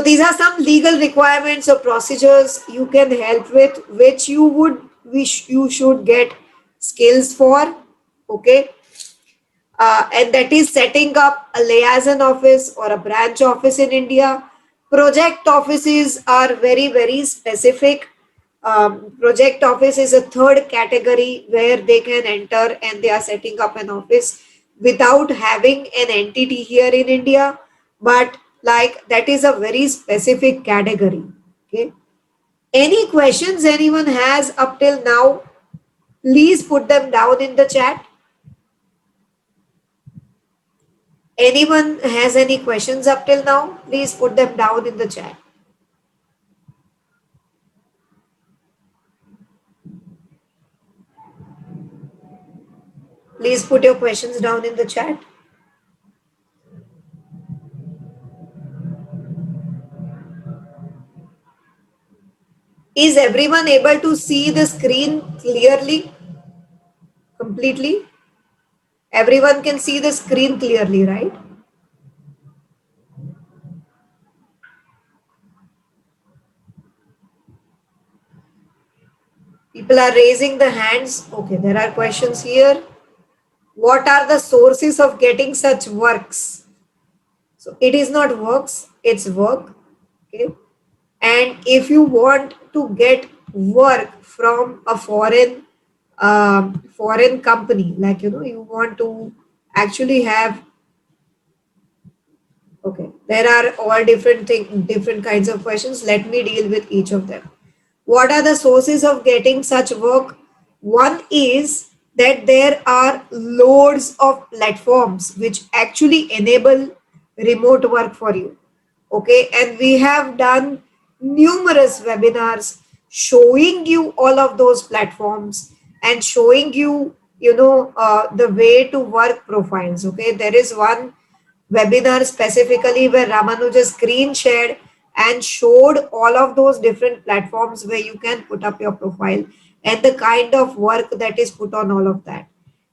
these are some legal requirements or procedures you can help with, which you should get skills for. Okay. And that is setting up a liaison office or a branch office in India. Project offices are very, very specific. Project office is a third category where they can enter and they are setting up an office without having an entity here in India. But like that is a very specific category. Okay. Any questions anyone has up till now? Please put them down in the chat. Anyone has any questions up till now? Please put them down in the chat. Please put your questions down in the chat. Is everyone able to see the screen clearly? Completely? Everyone can see the screen clearly, right? People are raising the hands. Okay, there are questions here. What are the sources of getting such works? So it is not works, it's work. Okay. And if you want to get work from a foreign company, like you want to actually have, okay, there are all different kinds of questions. Let me deal with each of them. What are the sources of getting such work? One is that there are loads of platforms which actually enable remote work for you. Okay, and we have done numerous webinars showing you all of those platforms and showing you, the way to work profiles. Okay, there is one webinar specifically where Ramanuja screen shared and showed all of those different platforms where you can put up your profile and the kind of work that is put on all of that.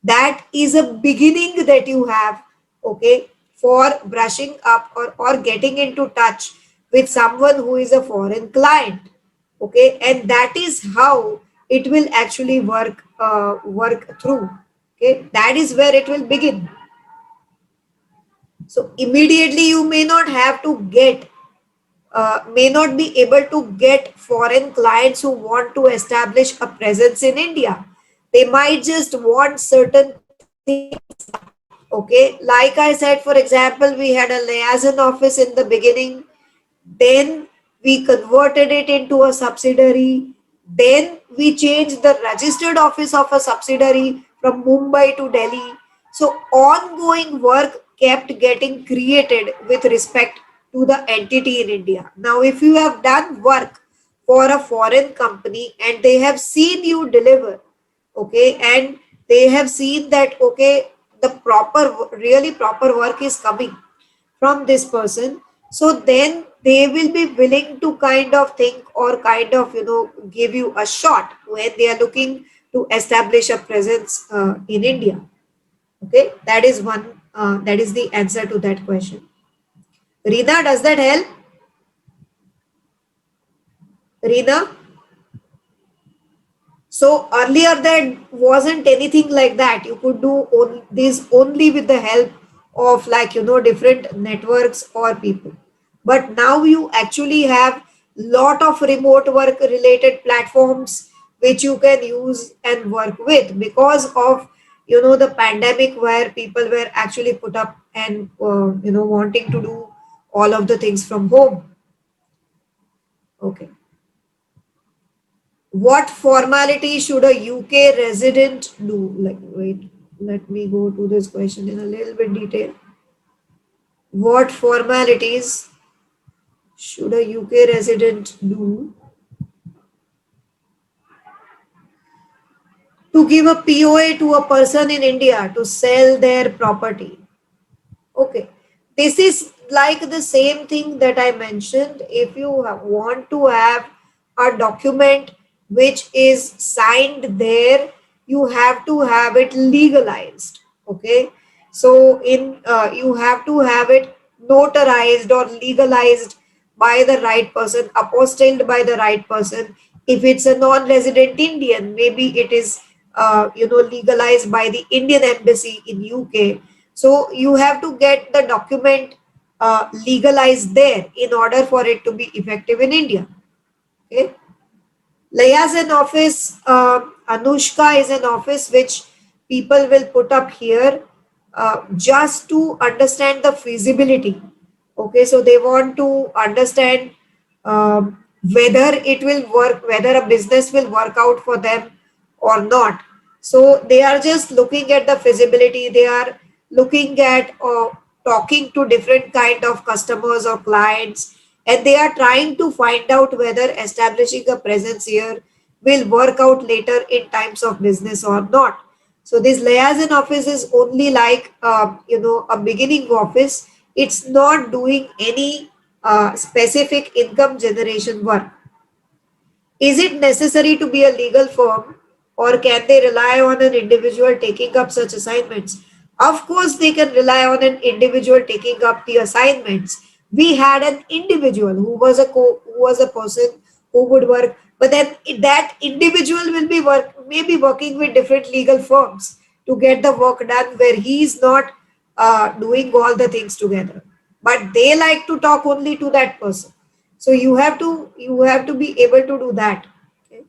That is a beginning that you have, okay, for brushing up or getting into touch with someone who is a foreign client. Okay, and that is how it will actually work through. Okay, that is where it will begin. So immediately you may not have to may not be able to get foreign clients who want to establish a presence in India. They might just want certain things. Okay, like I said, for example, we had a liaison office in the beginning, then we converted it into a subsidiary, then we changed the registered office of a subsidiary from Mumbai to Delhi. So ongoing work kept getting created with respect to the entity in India. Now, if you have done work for a foreign company and they have seen you deliver, okay, and they have seen that, okay, the really proper work is coming from this person, so then they will be willing to kind of think or kind of give you a shot when they are looking to establish a presence in India. Okay, that is one, that is the answer to that question. Rina, does that help? Rina? So earlier there wasn't anything like that. You could do this only with the help of, like, different networks or people. But now you actually have lot of remote work related platforms which you can use and work with because of the pandemic, where people were actually put up and wanting to do all of the things from home. Okay. What formality should a UK resident do? Like, wait, let me go to this question in a little bit detail. What formalities should a UK resident do to give a POA to a person in India to sell their property? Okay, this is like the same thing that I mentioned. If you want to have a document which is signed there, you have to have it legalized. Okay, so in you have to have it notarized or legalized by the right person, apostilled by the right person. If it's a non-resident Indian, maybe it is legalized by the Indian embassy in UK. So you have to get the document legalized there in order for it to be effective in India. Okay. Laya is an office, Anushka is an office which people will put up here just to understand the feasibility. Okay, so they want to understand whether it will work, whether a business will work out for them or not. So they are just looking at the feasibility. They are looking at talking to different kind of customers or clients, and they are trying to find out whether establishing a presence here will work out later in times of business or not. So this liaison office is only like a beginning office. It's not doing any specific income generation work. Is it necessary to be a legal firm, or can they rely on an individual taking up such assignments? Of course, they can rely on an individual taking up the assignments. We had an individual who was a person who would work, but then that individual will be maybe working with different legal firms to get the work done where he is not doing all the things together. But they like to talk only to that person. So you have to be able to do that. Okay.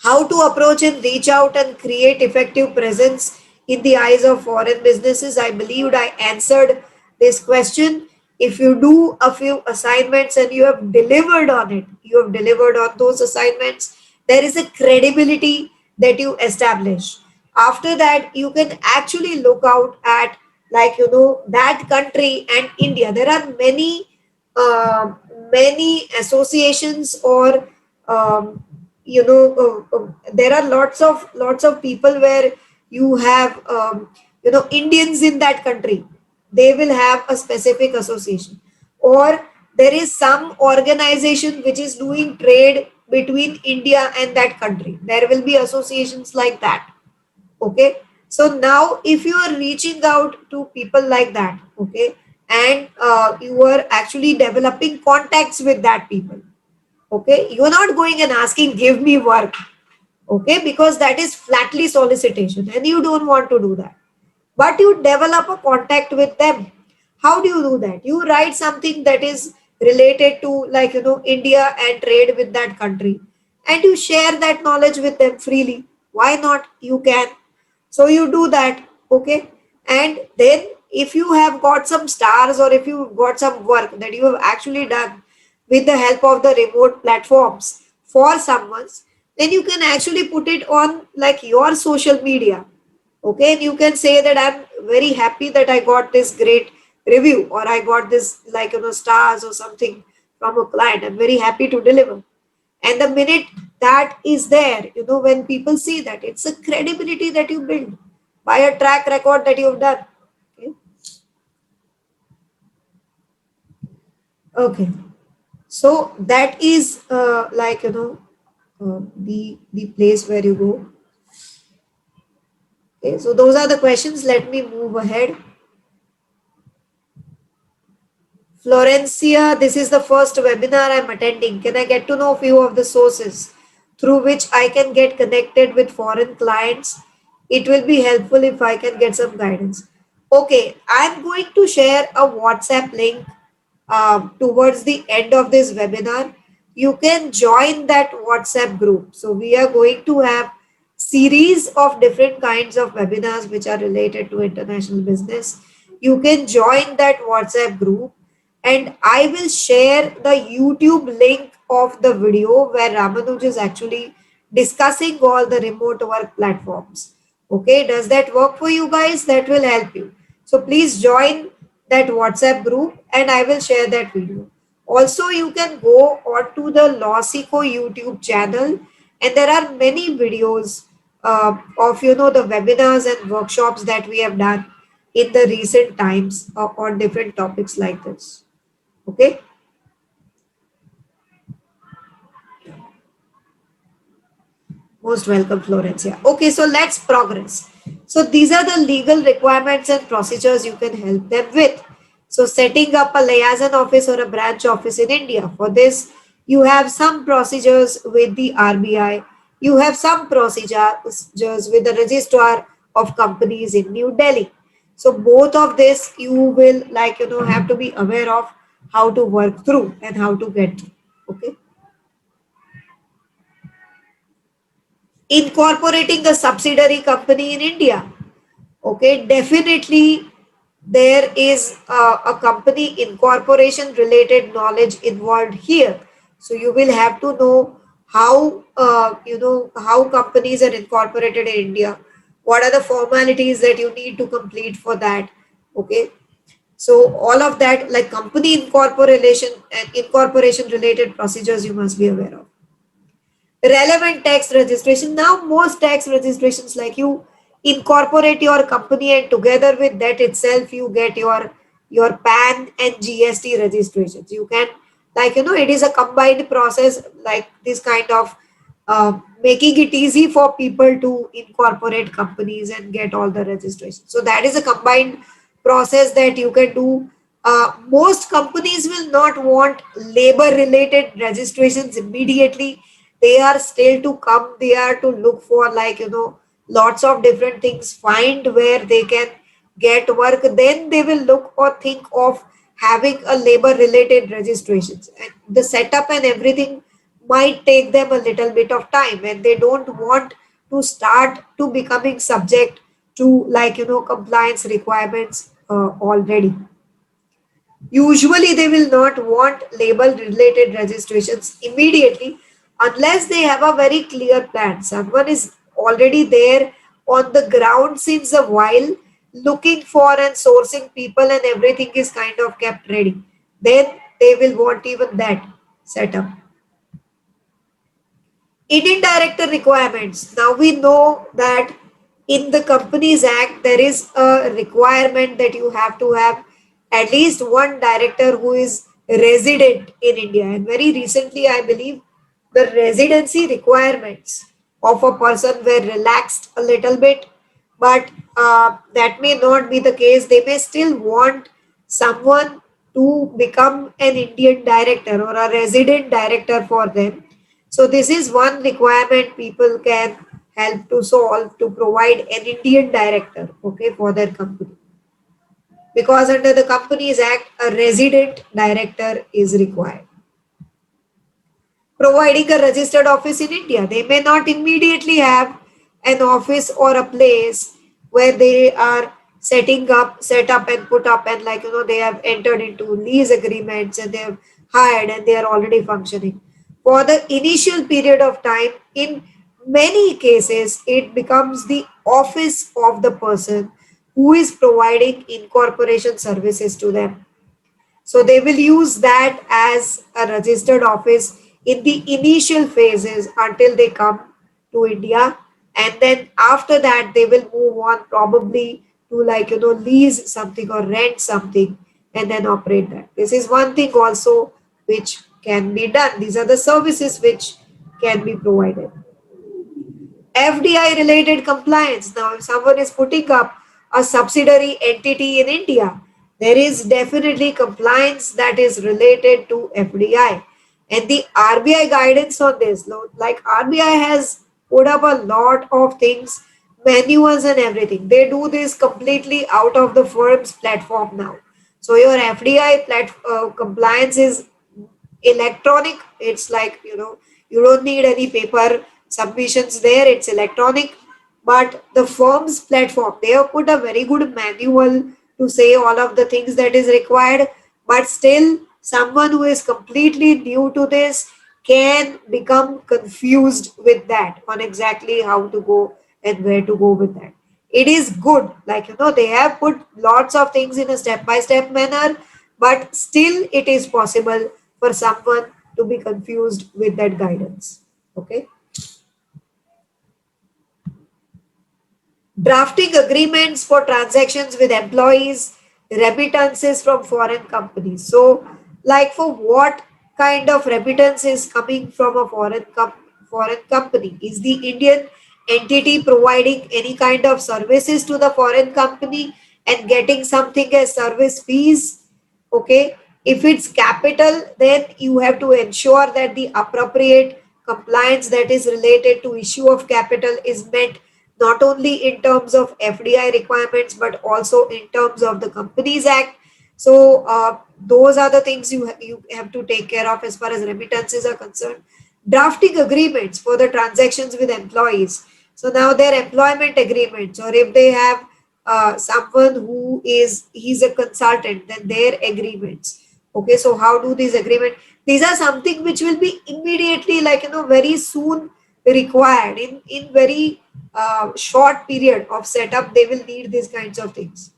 How to approach and reach out and create effective presence in the eyes of foreign businesses? I believed I answered this question. If you do a few assignments and you have delivered on it, you have delivered on those assignments, there is a credibility that you establish. After that, you can actually look out at, like, that country and India. There are uh, many associations, or there are lots of people where you have Indians in that country. They will have a specific association, or there is some organization which is doing trade between India and that country. There will be associations like that. Okay, so now if you are reaching out to people like that, okay, and you are actually developing contacts with that people, okay, you're not going and asking give me work, okay, because that is flatly solicitation and you don't want to do that. But you develop a contact with them. How do you do that? You write something that is related to, like, India and trade with that country, and you share that knowledge with them freely. Why not? You can. So you do that. Okay, and then if you have got some stars, or if you've got some work that you have actually done with the help of the remote platforms for someone's, then you can actually put it on, like, your social media. Okay, and you can say that I'm very happy that I got this great review, or I got this, like, stars or something from a client. I'm very happy to deliver. And the minute that is there, when people see that, it's a credibility that you build by a track record that you've done. Okay. Okay. So that is the place where you go. Okay, so those are the questions. Let me move ahead. Florencia, this is the first webinar I'm attending. Can I get to know a few of the sources through which I can get connected with foreign clients? It will be helpful if I can get some guidance. Okay, I'm going to share a WhatsApp link towards the end of this webinar. You can join that WhatsApp group. So we are going to have series of different kinds of webinars which are related to international business. You can join that WhatsApp group, and I will share the YouTube link of the video where Ramanuj is actually discussing all the remote work platforms. Okay, does that work for you guys? That will help you. So please join that WhatsApp group, and I will share that video. Also, you can go on to the Lawsico YouTube channel, and there are many videos of the webinars and workshops that we have done in the recent times on different topics like this. Okay. Most welcome, Florencia. Okay, so let's progress. So these are the legal requirements and procedures you can help them with. So setting up a liaison office or a branch office in India. For this, you have some procedures with the RBI. You have some procedures with the registrar of companies in New Delhi. So both of this you will have to be aware of how to work through and how to get through. Okay. Incorporating a subsidiary company in India. Okay, definitely there is a company incorporation related knowledge involved here. So you will have to know how how companies are incorporated in India. What are the formalities that you need to complete for that? Okay, so all of that like company incorporation and incorporation related procedures you must be aware of. Relevant tax registration. Now most tax registrations like you incorporate your company and together with that itself you get your PAN and GST registrations. You can it is a combined process like this kind of making it easy for people to incorporate companies and get all the registration. So that is a combined process that you can do. Most companies will not want labor related registrations immediately. They are still to come. They are to look for lots of different things, find where they can get work. Then they will look or think of having a labor related registrations, and the setup and everything might take them a little bit of time, and they don't want to start to becoming subject to compliance requirements already. Usually, they will not want label related registrations immediately unless they have a very clear plan. Someone is already there on the ground since a while, looking for and sourcing people, and everything is kind of kept ready. Then they will want even that setup. Indian director requirements. Now we know that in the Companies Act, there is a requirement that you have to have at least one director who is resident in India. And very recently, I believe the residency requirements of a person were relaxed a little bit, but that may not be the case. They may still want someone to become an Indian director or a resident director for them. So this is one requirement people can help to solve, to provide an Indian director, okay, for their company. Because under the Companies Act, a resident director is required. Providing a registered office in India. They may not immediately have an office or a place where they are set up and put up, and they have entered into lease agreements and they have hired and they are already functioning. For the initial period of time, in many cases, it becomes the office of the person who is providing incorporation services to them. So they will use that as a registered office in the initial phases until they come to India. And then after that, they will move on probably to lease something or rent something and then operate that. This is one thing also which can be done. These are the services which can be provided. FDI related compliance. Now, if someone is putting up a subsidiary entity in India, there is definitely compliance that is related to FDI. And the RBI guidance on this, like RBI has put up a lot of things, manuals and everything. They do this completely out of the firm's platform now. So your FDI compliance is electronic. It's you don't need any paper submissions there. It's electronic. But the firm's platform, they have put a very good manual to say all of the things that is required. But still, someone who is completely new to this can become confused with that on exactly how to go and where to go with that. It is good, they have put lots of things in a step by step manner, but still it is possible for someone to be confused with that guidance. Okay. Drafting agreements for transactions with employees, remittances from foreign companies. So, like for what kind of remittance is coming from a foreign company? Is the Indian entity providing any kind of services to the foreign company and getting something as service fees? Okay, if it's capital, then you have to ensure that the appropriate compliance that is related to issue of capital is met, not only in terms of FDI requirements but also in terms of the Companies Act. So those are the things you have to take care of as far as remittances are concerned. Drafting agreements for the transactions with employees. So now their employment agreements, or if they have someone who is he's a consultant, then their agreements. Okay, so how do these agreement? These are something which will be immediately, like, very soon required in very short period of setup. They will need these kinds of things.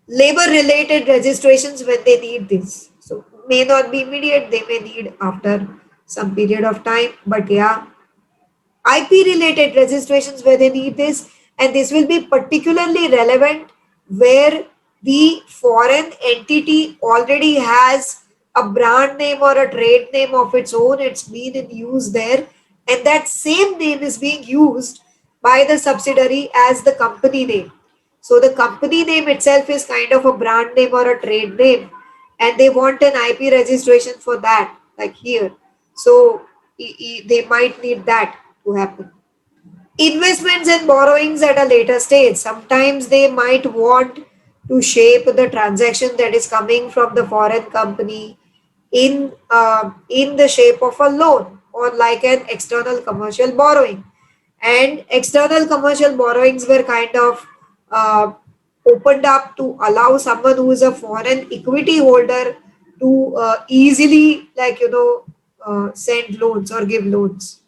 Labor related registrations, when they need this, so may not be immediate, they may need after some period of time, but yeah, IP related registrations where they need this, and this will be particularly relevant where the foreign entity already has a brand name or a trade name of its own, it's been in use there, and that same name is being used by the subsidiary as the company name. So the company name itself is kind of a brand name or a trade name, and they want an IP registration for that, like here. So they might need that to happen. Investments and borrowings at a later stage. Sometimes they might want to shape the transaction that is coming from the foreign company in the shape of a loan or like an external commercial borrowing. And external commercial borrowings were kind of uh, opened up to allow someone who is a foreign equity holder to easily, like, send loans or give loans.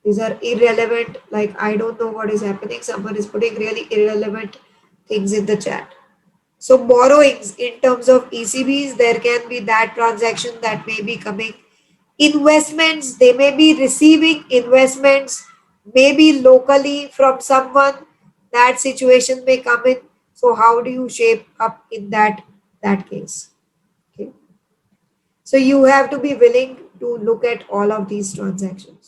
These are irrelevant. Like, I don't know what is happening. Someone is putting really irrelevant things in the chat. So borrowings in terms of ECBs, there can be that transaction that may be coming. Investments, they may be receiving investments, maybe locally from someone. That situation may come in. So how do you shape up in that case? Okay. So you have to be willing to look at all of these transactions.